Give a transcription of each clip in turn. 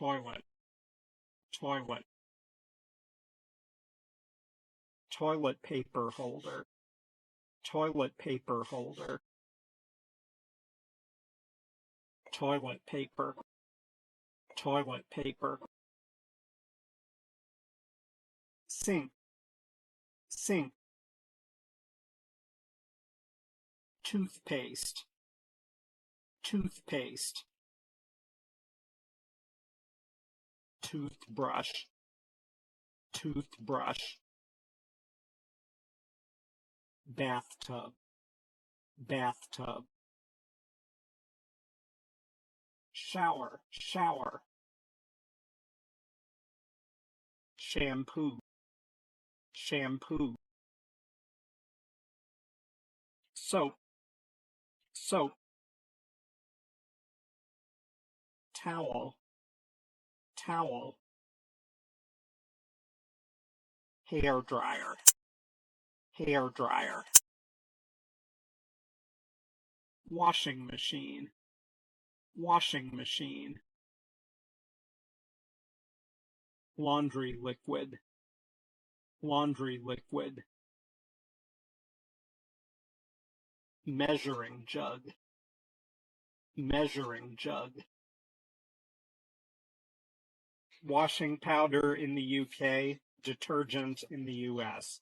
toilet, toilet, toilet paper holder, toilet paper holder, toilet paper, toilet paper, sink, sink, toothpaste, toothpaste, toothbrush, toothbrush, bathtub, bathtub, shower, shower, shampoo, shampoo, soap, soap, towel, towel, hair dryer, hair dryer, washing machine, washing machine, laundry liquid, laundry liquid, measuring jug, measuring jug, washing powder in the UK, detergent in the US.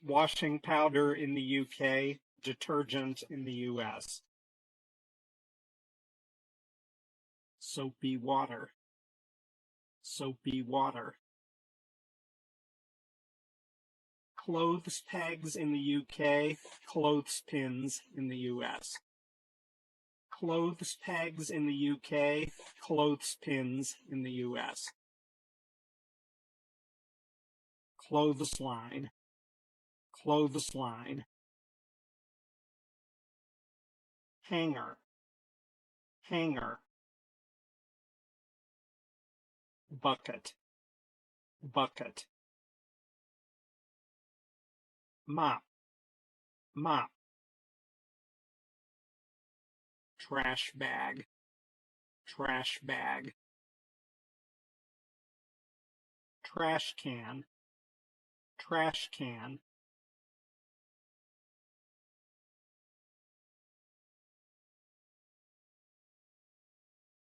Washing powder in the UK, detergent in the US. Soapy water, soapy water. Clothes pegs in the UK, clothespins in the US. Clothes pegs in the UK, clothespins in the US. Clothesline, clothesline. Hanger, hanger. Bucket, bucket. Mop, mop. Trash bag, trash bag. Trash can, trash can.